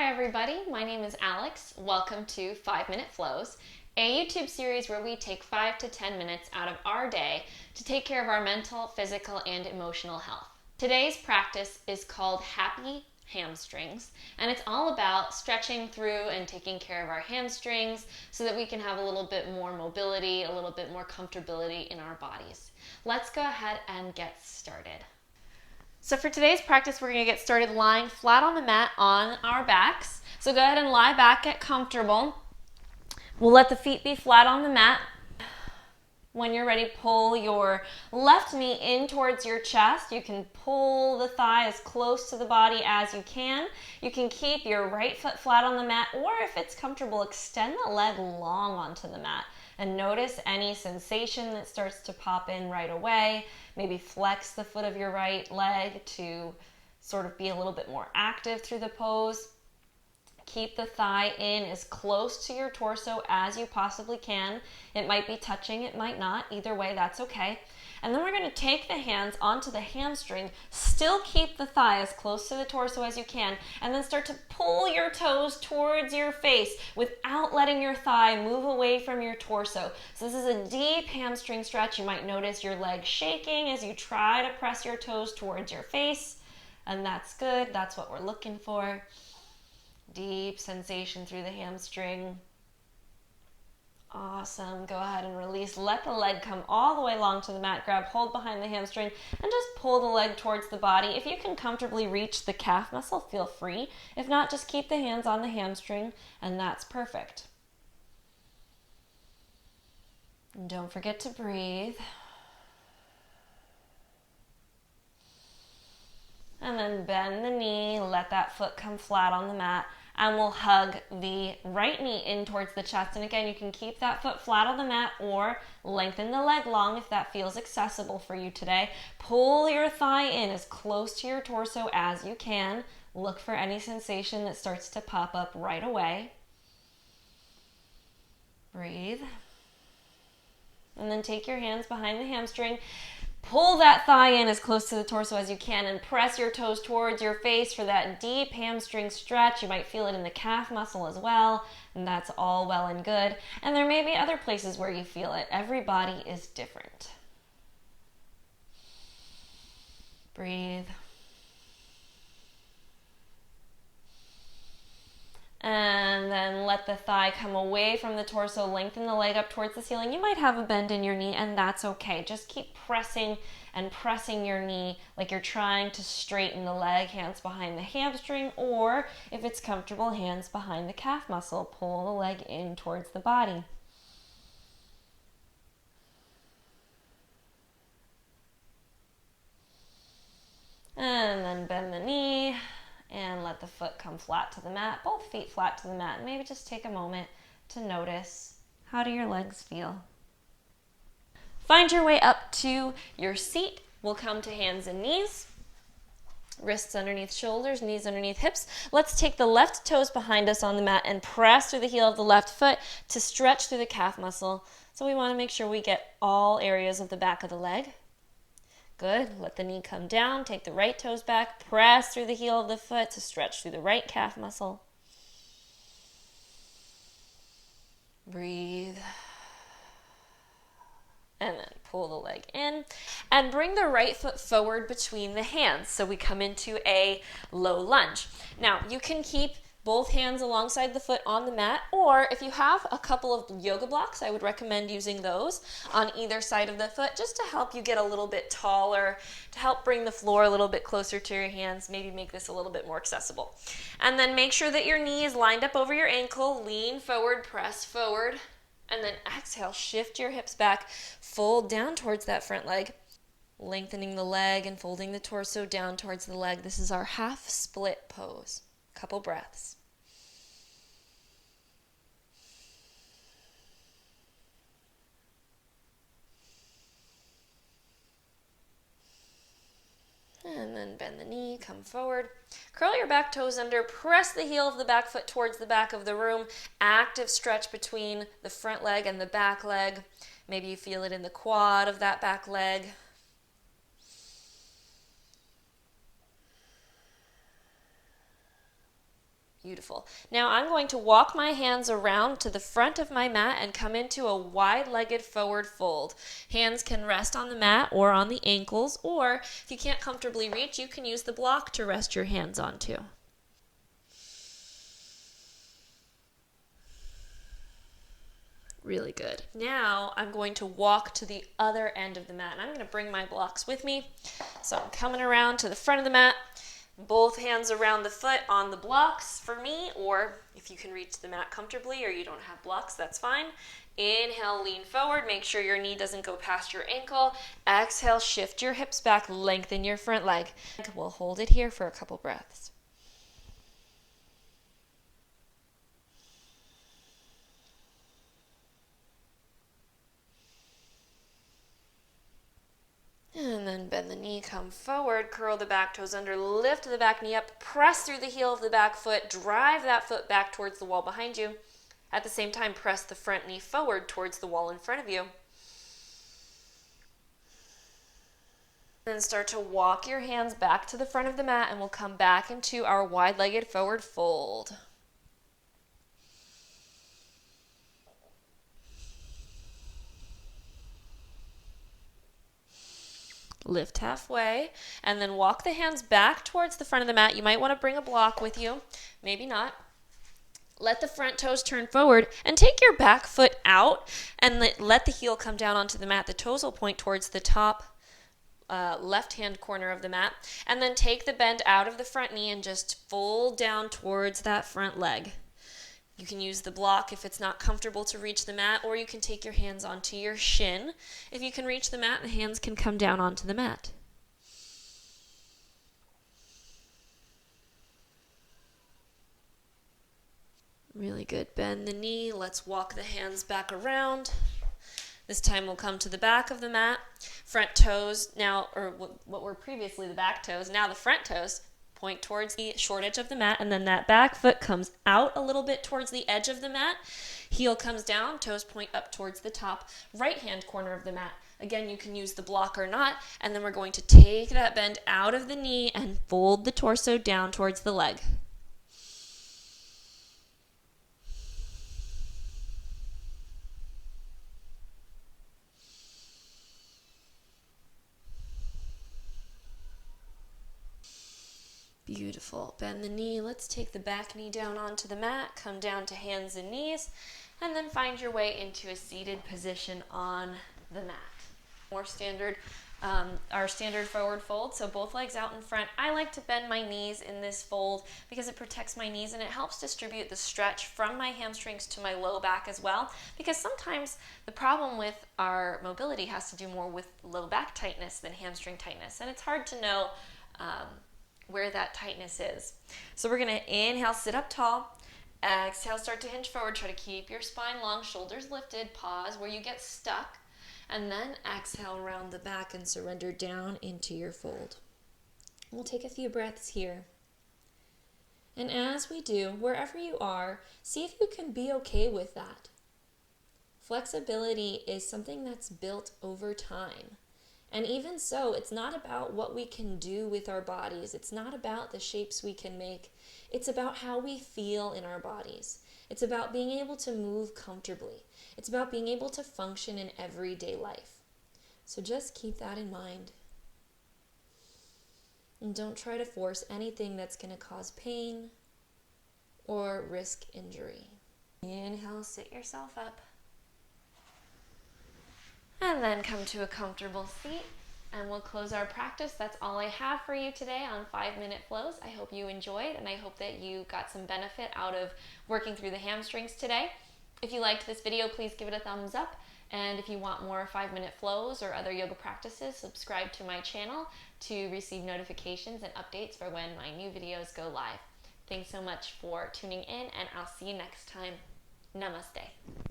everybody, my name is Alex. Welcome to 5-Minute Flows, a YouTube series where we take 5 to 10 minutes out of our day to take care of our mental, physical, and emotional health. Today's practice is called Happy Hamstrings, and it's all about stretching through and taking care of our hamstrings so that we can have a little bit more mobility, a little bit more comfortability in our bodies. Let's go ahead and get started. So for today's practice, we're going to get started lying flat on the mat on our backs. So go ahead and lie back, get comfortable. We'll let the feet be flat on the mat. When you're ready, pull your left knee in towards your chest. You can pull the thigh as close to the body as you can. You can keep your right foot flat on the mat, or if it's comfortable, extend the leg long onto the mat. And notice any sensation that starts to pop in right away. Maybe flex the foot of your right leg to sort of be a little bit more active through the pose. Keep the thigh in as close to your torso as you possibly can. It might be touching, it might not. Either way, that's okay. And then we're going to take the hands onto the hamstring, still keep the thigh as close to the torso as you can, and then start to pull your toes towards your face without letting your thigh move away from your torso. So this is a deep hamstring stretch. You might notice your legs shaking as you try to press your toes towards your face, and that's good. That's what we're looking for. Deep sensation through the hamstring. Awesome. Go ahead and release. Let the leg come all the way long to the mat. Grab hold behind the hamstring and just pull the leg towards the body. If you can comfortably reach the calf muscle, feel free. If not, just keep the hands on the hamstring, and that's perfect. And don't forget to breathe. And then bend the knee. Let that foot come flat on the mat. And we'll hug the right knee in towards the chest. And again, you can keep that foot flat on the mat or lengthen the leg long if that feels accessible for you today. Pull your thigh in as close to your torso as you can. Look for any sensation that starts to pop up right away. Breathe. And then take your hands behind the hamstring. Pull that thigh in as close to the torso as you can and press your toes towards your face for that deep hamstring stretch. You might feel it in the calf muscle as well, and that's all well and good. And there may be other places where you feel it. Every body is different. Breathe. And then let the thigh come away from the torso, lengthen the leg up towards the ceiling. You might have a bend in your knee, and that's okay. Just keep pressing and pressing your knee like you're trying to straighten the leg, hands behind the hamstring, or if it's comfortable, hands behind the calf muscle. Pull the leg in towards the body. And then bend the knee. And let the foot come flat to the mat, both feet flat to the mat. And maybe just take a moment to notice, how do your legs feel? Find your way up to your seat. We'll come to hands and knees. Wrists underneath shoulders, knees underneath hips. Let's take the left toes behind us on the mat and press through the heel of the left foot to stretch through the calf muscle. So we want to make sure we get all areas of the back of the leg. Good. Let the knee come down. Take the right toes back. Press through the heel of the foot to stretch through the right calf muscle. Breathe. And then pull the leg in. And bring the right foot forward between the hands. So we come into a low lunge. Now, you can keep both hands alongside the foot on the mat, or if you have a couple of yoga blocks, I would recommend using those on either side of the foot just to help you get a little bit taller, to help bring the floor a little bit closer to your hands, maybe make this a little bit more accessible. And then make sure that your knee is lined up over your ankle, lean forward, press forward, and then exhale, shift your hips back, fold down towards that front leg, lengthening the leg and folding the torso down towards the leg. This is our half split pose. Couple breaths. And then bend the knee, come forward. Curl your back toes under, press the heel of the back foot towards the back of the room. Active stretch between the front leg and the back leg. Maybe you feel it in the quad of that back leg. Beautiful. Now I'm going to walk my hands around to the front of my mat and come into a wide-legged forward fold. Hands can rest on the mat or on the ankles, or if you can't comfortably reach, you can use the block to rest your hands onto. Really good. Now I'm going to walk to the other end of the mat, and I'm going to bring my blocks with me. So I'm coming around to the front of the mat, both hands around the foot on the blocks for me, or if you can reach the mat comfortably or you don't have blocks, that's fine. Inhale, lean forward, make sure your knee doesn't go past your ankle. Exhale, shift your hips back, lengthen your front leg. We'll hold it here for a couple breaths. And then bend the knee, come forward, curl the back toes under, lift the back knee up, press through the heel of the back foot, drive that foot back towards the wall behind you. At the same time, press the front knee forward towards the wall in front of you. Then start to walk your hands back to the front of the mat, and we'll come back into our wide-legged forward fold. Lift halfway, and then walk the hands back towards the front of the mat. You might want to bring a block with you, maybe not. Let the front toes turn forward, and take your back foot out, and let the heel come down onto the mat. The toes will point towards the top left-hand corner of the mat, and then take the bend out of the front knee and just fold down towards that front leg. You can use the block if it's not comfortable to reach the mat, or you can take your hands onto your shin. If you can reach the mat, the hands can come down onto the mat. Really good. Bend the knee. Let's walk the hands back around. This time we'll come to the back of the mat. Front toes now, or what were previously the back toes, now the front toes point towards the short edge of the mat, and then that back foot comes out a little bit towards the edge of the mat. Heel comes down, toes point up towards the top right-hand corner of the mat. Again, you can use the block or not, and then we're going to take that bend out of the knee and fold the torso down towards the leg. Beautiful. Bend the knee. Let's take the back knee down onto the mat, come down to hands and knees, and then find your way into a seated position on the mat. More standard, our standard forward fold, so both legs out in front. I like to bend my knees in this fold because it protects my knees and it helps distribute the stretch from my hamstrings to my low back as well, because sometimes the problem with our mobility has to do more with low back tightness than hamstring tightness, and it's hard to know where that tightness is. So we're going to inhale, sit up tall. Exhale, start to hinge forward. Try to keep your spine long, shoulders lifted. Pause where you get stuck. And then exhale around the back and surrender down into your fold. We'll take a few breaths here. And as we do, wherever you are, see if you can be okay with that. Flexibility is something that's built over time. And even so, it's not about what we can do with our bodies. It's not about the shapes we can make. It's about how we feel in our bodies. It's about being able to move comfortably. It's about being able to function in everyday life. So just keep that in mind. And don't try to force anything that's going to cause pain or risk injury. Inhale, sit yourself up. And then come to a comfortable seat, and we'll close our practice. That's all I have for you today on 5-minute flows. I hope you enjoyed, and I hope that you got some benefit out of working through the hamstrings today. If you liked this video, please give it a thumbs up. And if you want more 5-minute flows or other yoga practices, subscribe to my channel to receive notifications and updates for when my new videos go live. Thanks so much for tuning in, and I'll see you next time. Namaste.